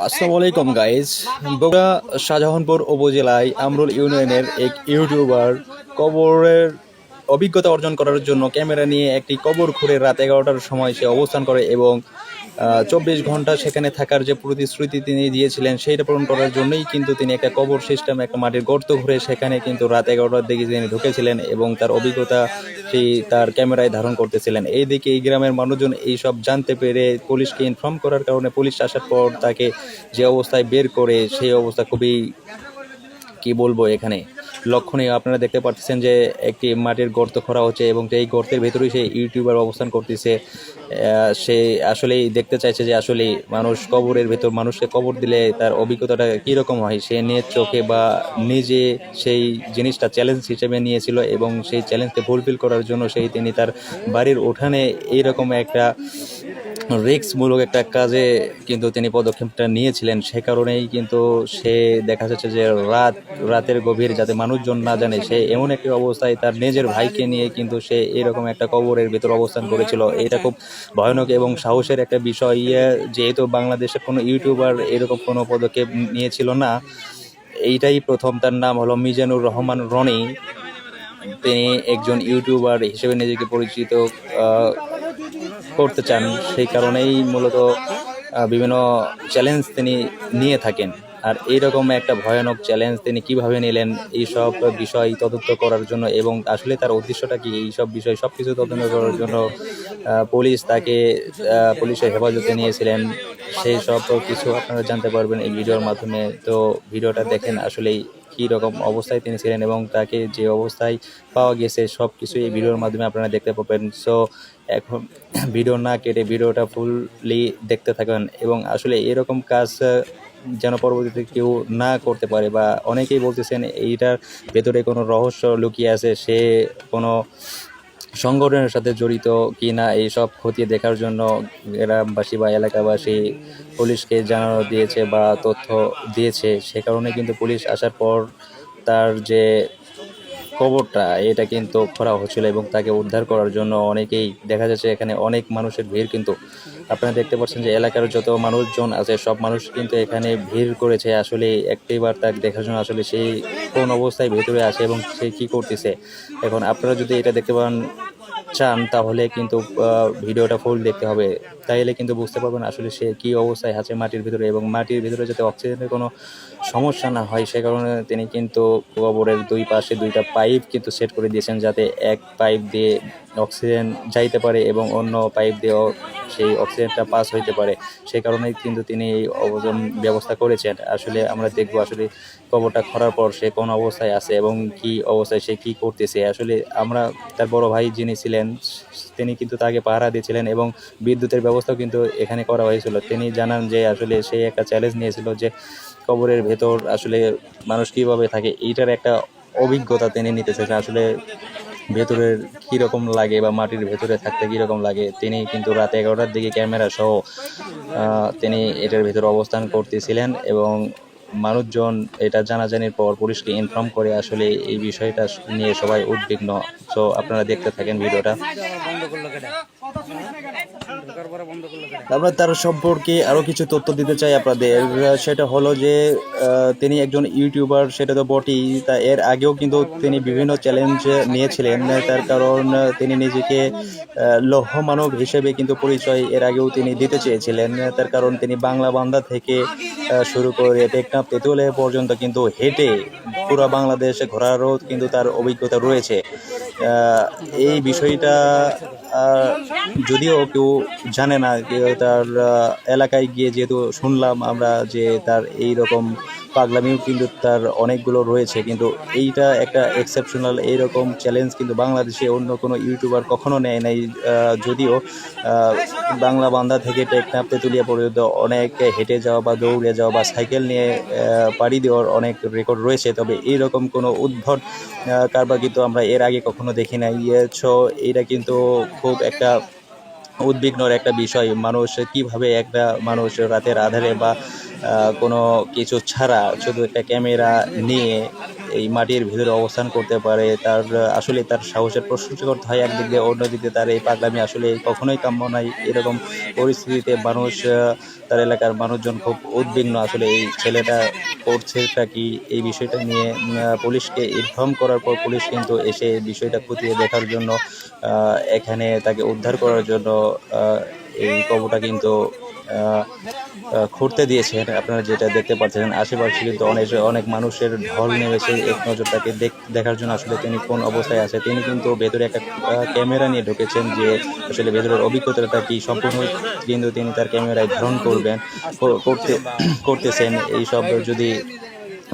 আসসালামু আলাইকুম গাইজ। বগুড়া শাহজাহানপুর উপজেলায় আমরুল ইউনিয়নের এক ইউটিউবার কবরের অভিজ্ঞতা অর্জন করার জন্য ক্যামেরা নিয়ে একটি কবর খুঁড়ে রাত 11টার সময় সে অবস্থান করে এবং 24 ঘন্টা সেখানে থাকার যে প্রতিশ্রুতি তিনি দিয়েছিলেন সেইটা পূরণ করার জন্যই কিন্তু তিনি একটা কবর সিস্টেম একটা মাটির গর্ত ঘুরে সেখানে কিন্তু রাত 11টার দিকে তিনি ঢুকেছিলেন এবং তার অভিজ্ঞতা সেই তার ক্যামেরায় ধারণ করতেছিলেন। এইদিকে এই গ্রামের মানুষজন এইসব জানতে পেরে পুলিশকে ইনফর্ম করার কারণে পুলিশ আসার পর তাকে যে অবস্থায় বের করে সেই অবস্থা খুবই কি বলবো এখানে লক্ষণীয়। আপনারা দেখতে পাচ্ছেন যে একটি মাটির গর্ত খোঁড়া হচ্ছে এবং এই গর্তের ভেতরেই সেই ইউটিউবার অবস্থান করতেছে। সে আসলেই দেখতে চাইছে যে আসলে মানুষ কবরের ভেতর মানুষকে কবর দিলে তার অভিজ্ঞতাটা কীরকম হয়। সে নিজ চোখে বা নিজে সেই জিনিসটা চ্যালেঞ্জ হিসেবে নিয়েছিল এবং সেই চ্যালেঞ্জকে ফুলফিল করার জন্য তিনি তার বাড়ির উঠানে এইরকম একটা রিস্কমূলক একটা কাজে কিন্তু তিনি পদক্ষেপটা নিয়েছিলেন। সে কারণেই কিন্তু সে দেখা যাচ্ছে যে রাতের গভীর যাতে মানুষজন না জানে সে এমন একটি অবস্থায় তার নিজের ভাইকে নিয়ে কিন্তু সে এরকম একটা কবরের ভেতর অবস্থান করেছিল। এটা খুব ভয়ানক এবং সাহসের একটা বিষয়। যেহেতু বাংলাদেশের কোনো ইউটিউবার এরকম কোনো পদক্ষেপ নিয়েছিল না, এইটাই প্রথম। তার নাম হলো মিজানুর রহমান রনি। তিনি একজন ইউটিউবার হিসেবে নিজেকে পরিচিত করতে চান, সেই কারণেই মূলত বিভিন্ন চ্যালেঞ্জ তিনি নিয়ে থাকেন। আর এইরকম একটা ভয়ানক চ্যালেঞ্জ তিনি কিভাবে নিলেন এইসব বিষয় তদন্ত করার জন্য এবং আসলে তার উদ্দেশ্যটা কি এইসব বিষয় সব কিছু তদন্ত করার জন্য পুলিশ তাকে পুলিশের হেফাজতে নিয়েছিলেন। সেই সব কিছু আপনারা জানতে পারবেন এই ভিডিওর মাধ্যমে। তো ভিডিওটা দেখেন আসলেই কী রকম অবস্থায় তিনি ছিলেন এবং তাকে যে অবস্থায় পাওয়া গেছে সব কিছু এই ভিডিওর মাধ্যমে আপনারা দেখতে পাবেন। সো এখন ভিডিও না কেটে ভিডিওটা ফুললি দেখতে থাকেন এবং আসলে এরকম কাজ যেন পরবর্তীতে কেউ না করতে পারে। বা অনেকেই বলতেছেন এইটার ভেতরে কোনো রহস্য লুকিয়ে আছে, সে কোনো সংগঠনের সাথে জড়িত কি না এইসব খতিয়ে দেখার জন্য গ্রামবাসী বা এলাকাবাসী পুলিশকে জানানো দিয়েছে বা তথ্য দিয়েছে। সে কারণে কিন্তু পুলিশ আসার পর তার যে কবরটা এটা কিন্তু খোঁড়া হচ্ছিল এবং তাকে উদ্ধার করার জন্য অনেকেই দেখা যাচ্ছে এখানে অনেক মানুষের ভিড় কিন্তু আপনারা দেখতে পাচ্ছেন যে এলাকার যত মানুষজন আছে সব মানুষ কিন্তু এখানে ভিড় করেছে আসলে একটিবার তাকে দেখার জন্য আসলে সেই কোন অবস্থায় ভেতরে আছে এবং সে কি করতেছে। এখন আপনারা যদি এটা দেখতে পান চান তাহলে কিন্তু ভিডিওটা ফুল দেখতে হবে, তাইলে কিন্তু বুঝতে পারবেন আসলে সে কি অবস্থায় আছে মাটির ভিতরে এবং মাটির ভিতরে যাতে অক্সিজেনের কোনো সমস্যা না হয় সে কারণে তিনি কিন্তু কবরের দুই পাশে দুইটা পাইপ কিন্তু সেট করে দিয়েছেন যাতে এক পাইপ দিয়ে অক্সিজেন যাইতে পারে এবং অন্য পাইপ দিয়েও সেই অক্সিজেনটা পাস হইতে পারে। সেই কারণেই কিন্তু তিনি এই অবজন ব্যবস্থা করেছেন। আসলে আমরা দেখবো আসলে কবরটা খোঁড়ার পর সে কোন অবস্থায় আছে এবং কি অবস্থায় সে কি করতেছে। আসলে আমরা তার বড় ভাই যিনি ছিলেন তিনি কিন্তু তাকে পাহারা দিয়েছিলেন এবং বিদ্যুতের ব্যবস্থাও কিন্তু এখানে করা হয়েছিল। তিনি জানান যে আসলে সে একটা চ্যালেঞ্জ নিয়েছিল যে কবরের ভেতর আসলে মানুষ কিভাবে থাকে এইটার একটা অভিজ্ঞতা তিনি নিতে চাইছেন। আসলে ভেতরের কীরকম লাগে বা মাটির ভেতরে থাকতে কীরকম লাগে। তিনি কিন্তু রাত 11টার দিকে ক্যামেরা সহ তিনি এটার ভেতরে অবস্থান করতেছিলেন এবং মানুষজন এটা জানাজানির পর পুলিশকে ইনফর্ম করে আসলে এই বিষয়টা নিয়ে সবাই উদ্বিগ্ন। সো আপনারা দেখতে থাকেন ভিডিওটা। আমরা তার সম্পর্কে আরও কিছু তথ্য দিতে চাই আপনাদের। সেটা হলো যে তিনি একজন ইউটিউবার সেটা তো বটেই, তা এর আগেও কিন্তু তিনি বিভিন্ন চ্যালেঞ্জ নিয়েছিলেন। তার কারণ তিনি নিজেকে লৌহ মানব হিসেবে কিন্তু পরিচয় এর আগেও তিনি দিতে চেয়েছিলেন। তার কারণ তিনি বাংলা বান্দা থেকে শুরু করে টেকনাফ তেঁতুলিয়া পর্যন্ত কিন্তু হেঁটে পুরো বাংলাদেশে ঘোরারও কিন্তু তার অভিজ্ঞতা রয়েছে। এই বিষয়টা যদিও কেউ জানে না, তার এলাকায় গিয়ে যেহেতু শুনলাম আমরা যে তার এই রকম পাগলামিও কিন্তু তার অনেকগুলো রয়েছে, কিন্তু এইটা একটা এক্সেপশনাল। এইরকম চ্যালেঞ্জ কিন্তু বাংলাদেশে অন্য কোনো ইউটিউবার কখনো নেয় নাই। যদিও বাংলা বান্দা থেকে টেকনাফ তেঁতুলিয়া পর্যন্ত অনেক হেঁটে যাওয়া বা দৌড়ে যাওয়া বা সাইকেল নিয়ে পাড়ি দেওয়ার অনেক রেকর্ড রয়েছে, তবে এইরকম কোনো উদ্ভট কারবার কিন্তু আমরা এর আগে কখনো দেখি নাই। এইটা কিন্তু খুব একটা উদ্বিগ্নর একটা বিষয়। মানুষ কিভাবে একটা মানুষ রাতের আধারে বা কোনো কিছু ছাড়া শুধু একটা ক্যামেরা নিয়ে এই মাটির ভিতরে অবস্থান করতে পারে, তার আসলে তার সাহসের প্রশংসা করতে হয় একদিক দিয়ে, অন্যদিকে তার এই পাগলামি আসলে কখনোই কাম্য নয়। এরকম পরিস্থিতিতে মানুষ, তার এলাকার মানুষজন খুব উদ্বিগ্ন আসলে এই ছেলেটা করছেটা কি। এই বিষয়টা নিয়ে পুলিশকে ইনফর্ম করার পর পুলিশ কিন্তু এসে এই বিষয়টা খতিয়ে দেখার জন্য এখানে তাকে উদ্ধার করার জন্য এই কবরটা কিন্তু খুঁড়তে দিয়েছেন। আপনারা যেটা দেখতে পাচ্ছেন আশেপাশে কিন্তু অনেক মানুষের ঢল নেমেছে এক নজর তাকে দেখার জন্য আসলে তিনি কোন অবস্থায় আছে। তিনি কিন্তু ভেতরে একটা ক্যামেরা নিয়ে ঢুকেছেন যে আসলে ভেতরের অভিজ্ঞতাটা কি সম্পূর্ণ কিন্তু তিনি তার ক্যামেরায় ধারণ করতেছেন। এইসব যদি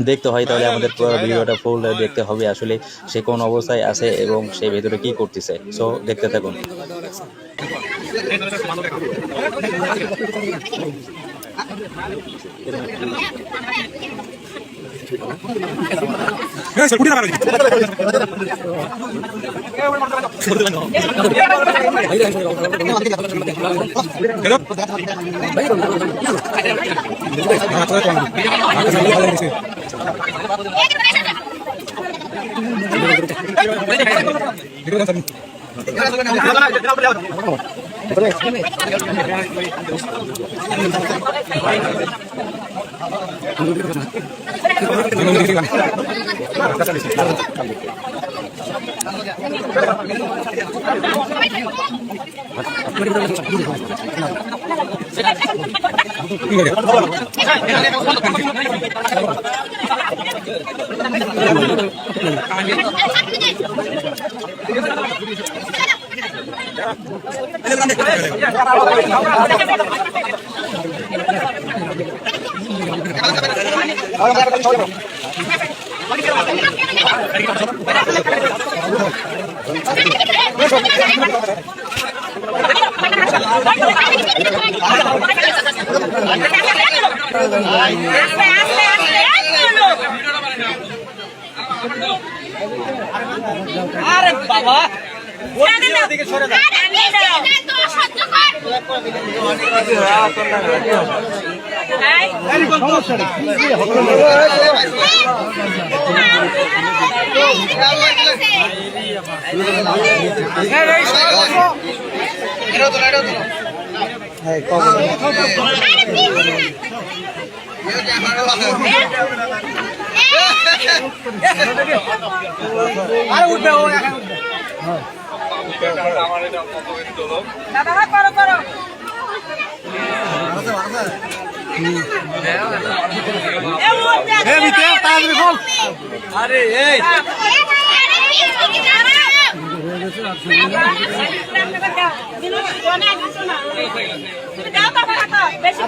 দেখতে হয় তাহলে আমাদের ভিডিওটা ফুল দেখতে হবে আসলে সে কোন অবস্থায় আছে এবং সে ভেতরে কি করতেছে। সো দেখতে থাকুন। আরে বাবা ওদিকে সরে দাও। আরে উঠবে ও এখন দাদা ভাই করো করো আরে এই বেশি